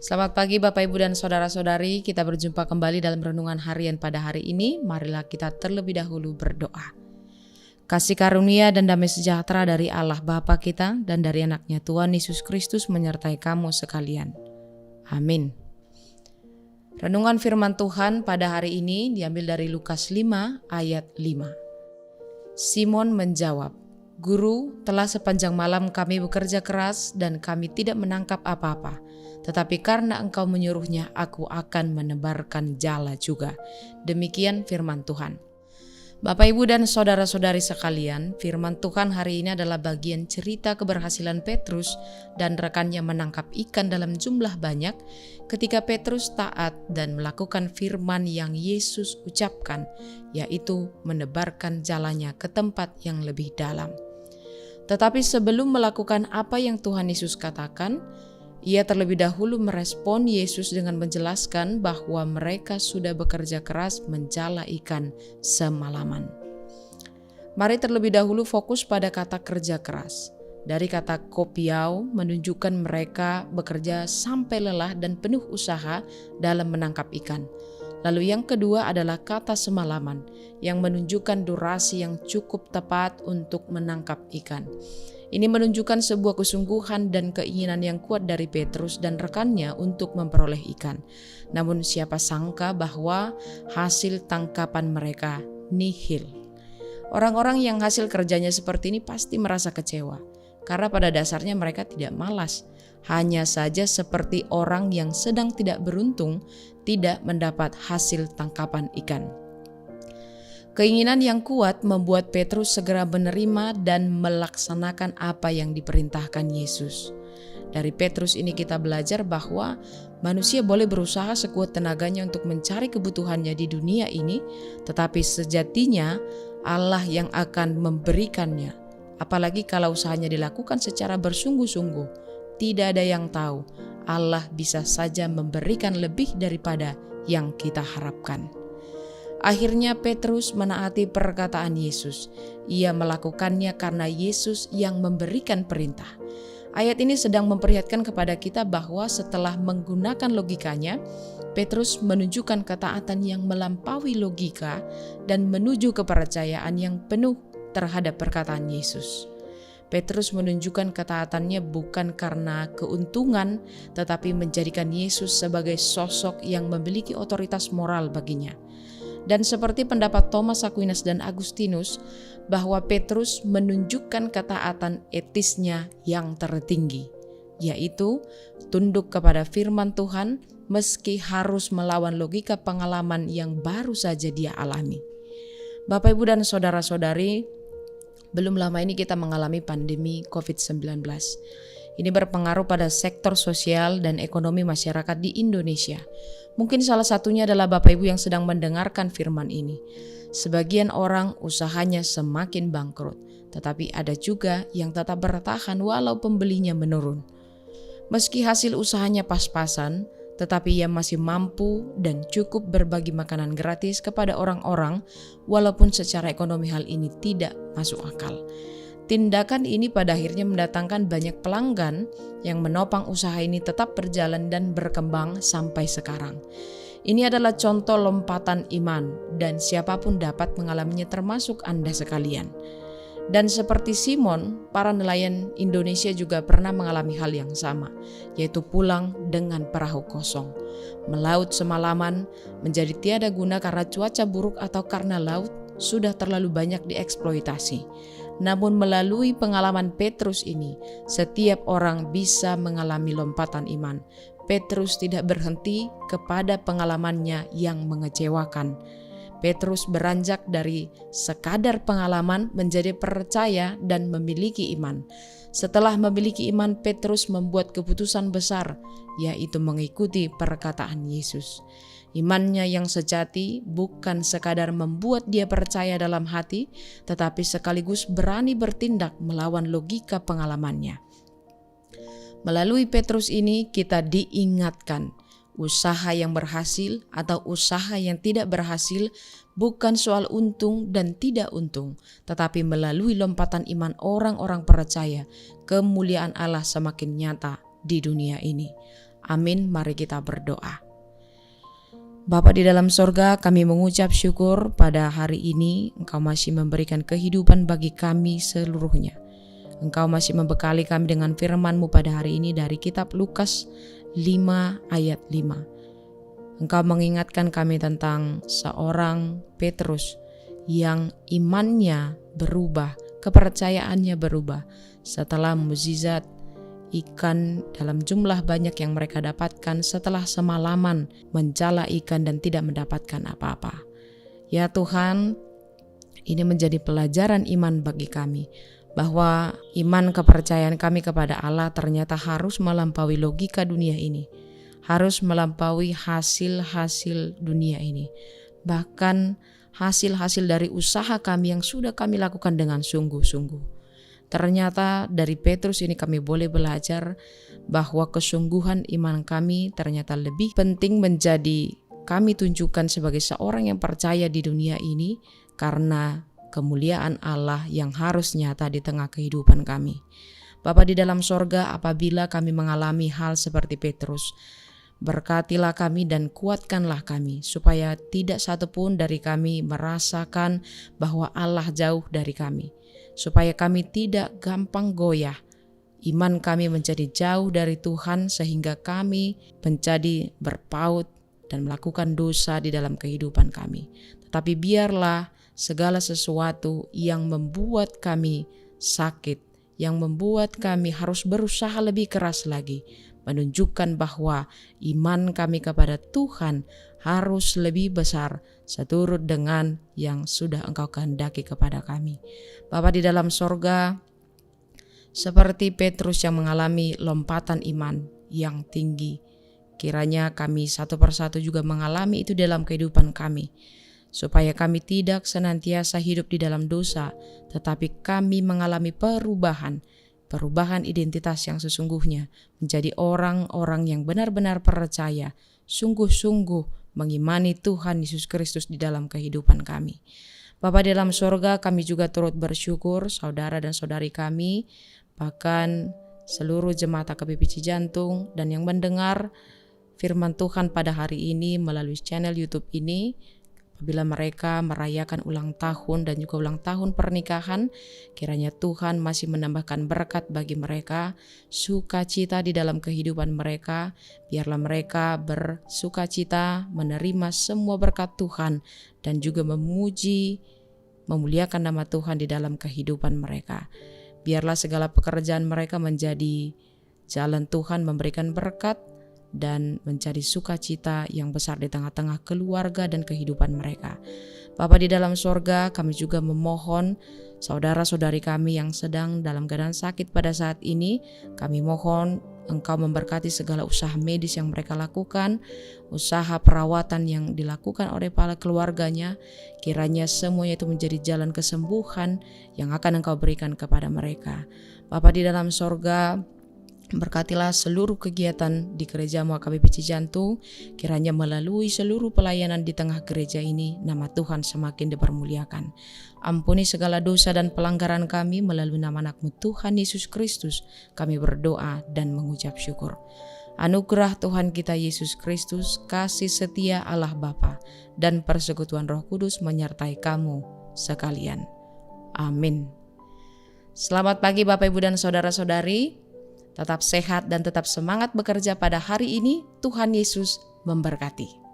Selamat pagi Bapak Ibu dan Saudara-saudari, kita berjumpa kembali dalam renungan harian pada hari ini. Marilah kita terlebih dahulu berdoa. Kasih karunia dan damai sejahtera dari Allah Bapa kita dan dari anaknya Tuhan Yesus Kristus menyertai kamu sekalian. Amin. Renungan firman Tuhan pada hari ini diambil dari Lukas 5 ayat 5. Simon menjawab, "Guru, telah sepanjang malam kami bekerja keras dan kami tidak menangkap apa-apa. Tetapi karena Engkau menyuruhnya, aku akan menebarkan jala juga." Demikian firman Tuhan. Bapak, Ibu, dan Saudara-saudari sekalian, firman Tuhan hari ini adalah bagian cerita keberhasilan Petrus dan rekannya menangkap ikan dalam jumlah banyak ketika Petrus taat dan melakukan firman yang Yesus ucapkan, yaitu menebarkan jalannya ke tempat yang lebih dalam. Tetapi sebelum melakukan apa yang Tuhan Yesus katakan, ia terlebih dahulu merespon Yesus dengan menjelaskan bahwa mereka sudah bekerja keras menjala ikan semalaman. Mari terlebih dahulu fokus pada kata kerja keras. Dari kata kopiau menunjukkan mereka bekerja sampai lelah dan penuh usaha dalam menangkap ikan. Lalu yang kedua adalah kata semalaman yang menunjukkan durasi yang cukup tepat untuk menangkap ikan. Ini menunjukkan sebuah kesungguhan dan keinginan yang kuat dari Petrus dan rekannya untuk memperoleh ikan. Namun siapa sangka bahwa hasil tangkapan mereka nihil. Orang-orang yang hasil kerjanya seperti ini pasti merasa kecewa, karena pada dasarnya mereka tidak malas. Hanya saja seperti orang yang sedang tidak beruntung, tidak mendapat hasil tangkapan ikan. Keinginan yang kuat membuat Petrus segera menerima dan melaksanakan apa yang diperintahkan Yesus. Dari Petrus ini kita belajar bahwa manusia boleh berusaha sekuat tenaganya untuk mencari kebutuhannya di dunia ini, tetapi sejatinya Allah yang akan memberikannya. Apalagi kalau usahanya dilakukan secara bersungguh-sungguh, tidak ada yang tahu. Allah bisa saja memberikan lebih daripada yang kita harapkan. Akhirnya Petrus menaati perkataan Yesus. Ia melakukannya karena Yesus yang memberikan perintah. Ayat ini sedang memperlihatkan kepada kita bahwa setelah menggunakan logikanya, Petrus menunjukkan ketaatan yang melampaui logika dan menuju kepercayaan yang penuh terhadap perkataan Yesus. Petrus menunjukkan ketaatannya bukan karena keuntungan, tetapi menjadikan Yesus sebagai sosok yang memiliki otoritas moral baginya. Dan seperti pendapat Thomas Aquinas dan Agustinus, bahwa Petrus menunjukkan ketaatan etisnya yang tertinggi, yaitu tunduk kepada firman Tuhan meski harus melawan logika pengalaman yang baru saja dia alami. Bapak, Ibu, dan Saudara-saudari, belum lama ini kita mengalami pandemi COVID-19. Ini berpengaruh pada sektor sosial dan ekonomi masyarakat di Indonesia. Mungkin salah satunya adalah Bapak Ibu yang sedang mendengarkan firman ini. Sebagian orang usahanya semakin bangkrut, tetapi ada juga yang tetap bertahan walau pembelinya menurun. Meski hasil usahanya pas-pasan, tetapi ia masih mampu dan cukup berbagi makanan gratis kepada orang-orang, walaupun secara ekonomi hal ini tidak masuk akal. Tindakan ini pada akhirnya mendatangkan banyak pelanggan yang menopang usaha ini tetap berjalan dan berkembang sampai sekarang. Ini adalah contoh lompatan iman dan siapapun dapat mengalaminya termasuk Anda sekalian. Dan seperti Simon, para nelayan Indonesia juga pernah mengalami hal yang sama, yaitu pulang dengan perahu kosong. Melaut semalaman menjadi tiada guna karena cuaca buruk atau karena laut sudah terlalu banyak dieksploitasi. Namun melalui pengalaman Petrus ini, setiap orang bisa mengalami lompatan iman. Petrus tidak berhenti kepada pengalamannya yang mengecewakan. Petrus beranjak dari sekadar pengalaman menjadi percaya dan memiliki iman. Setelah memiliki iman, Petrus membuat keputusan besar, yaitu mengikuti perkataan Yesus. Imannya yang sejati bukan sekadar membuat dia percaya dalam hati, tetapi sekaligus berani bertindak melawan logika pengalamannya. Melalui Petrus ini kita diingatkan, usaha yang berhasil atau usaha yang tidak berhasil bukan soal untung dan tidak untung, tetapi melalui lompatan iman orang-orang percaya, kemuliaan Allah semakin nyata di dunia ini. Amin. Mari kita berdoa. Bapa di dalam sorga, kami mengucap syukur pada hari ini Engkau masih memberikan kehidupan bagi kami seluruhnya. Engkau masih membekali kami dengan firman-Mu pada hari ini dari kitab Lukas 5 ayat 5. Engkau mengingatkan kami tentang seorang Petrus yang imannya berubah, kepercayaannya berubah setelah mukjizat ikan dalam jumlah banyak yang mereka dapatkan setelah semalaman menjala ikan dan tidak mendapatkan apa-apa. Ya Tuhan, ini menjadi pelajaran iman bagi kami, bahwa iman kepercayaan kami kepada Allah ternyata harus melampaui logika dunia ini, harus melampaui hasil-hasil dunia ini, bahkan hasil-hasil dari usaha kami yang sudah kami lakukan dengan sungguh-sungguh. Ternyata dari Petrus ini kami boleh belajar bahwa kesungguhan iman kami ternyata lebih penting menjadi kami tunjukkan sebagai seorang yang percaya di dunia ini karena kemuliaan Allah yang harus nyata di tengah kehidupan kami. Bapa di dalam sorga, apabila kami mengalami hal seperti Petrus, berkatilah kami dan kuatkanlah kami supaya tidak satupun dari kami merasakan bahwa Allah jauh dari kami. Supaya kami tidak gampang goyah, iman kami menjadi jauh dari Tuhan sehingga kami menjadi berpaut dan melakukan dosa di dalam kehidupan kami. Tetapi biarlah segala sesuatu yang membuat kami sakit, yang membuat kami harus berusaha lebih keras lagi, menunjukkan bahwa iman kami kepada Tuhan harus lebih besar seturut dengan yang sudah Engkau kehendaki kepada kami. Bapa di dalam sorga, seperti Petrus yang mengalami lompatan iman yang tinggi, kiranya kami satu persatu juga mengalami itu dalam kehidupan kami, supaya kami tidak senantiasa hidup di dalam dosa, tetapi kami mengalami perubahan identitas yang sesungguhnya, menjadi orang-orang yang benar-benar percaya, sungguh-sungguh mengimani Tuhan Yesus Kristus di dalam kehidupan kami. Bapa di dalam sorga, kami juga turut bersyukur saudara dan saudari kami, bahkan seluruh jemaat AKBP Cijantung dan yang mendengar firman Tuhan pada hari ini melalui channel YouTube ini. Apabila mereka merayakan ulang tahun dan juga ulang tahun pernikahan, kiranya Tuhan masih menambahkan berkat bagi mereka, sukacita di dalam kehidupan mereka. Biarlah mereka bersukacita menerima semua berkat Tuhan dan juga memuliakan nama Tuhan di dalam kehidupan mereka. Biarlah segala pekerjaan mereka menjadi jalan Tuhan memberikan berkat dan mencari sukacita yang besar di tengah-tengah keluarga dan kehidupan mereka. Bapa di dalam sorga, kami juga memohon saudara-saudari kami yang sedang dalam keadaan sakit pada saat ini. Kami mohon Engkau memberkati segala usaha medis yang mereka lakukan, usaha perawatan yang dilakukan oleh para keluarganya. Kiranya semuanya itu menjadi jalan kesembuhan yang akan Engkau berikan kepada mereka. Bapa di dalam sorga, berkatilah seluruh kegiatan di Gereja AKBP Cijantung, kiranya melalui seluruh pelayanan di tengah gereja ini, nama Tuhan semakin dipermuliakan. Ampuni segala dosa dan pelanggaran kami melalui nama anak-Mu Tuhan Yesus Kristus, kami berdoa dan mengucap syukur. Anugerah Tuhan kita Yesus Kristus, kasih setia Allah Bapa, dan persekutuan Roh Kudus menyertai kamu sekalian. Amin. Selamat pagi Bapak Ibu dan saudara-saudari. Tetap sehat dan tetap semangat bekerja pada hari ini. Tuhan Yesus memberkati.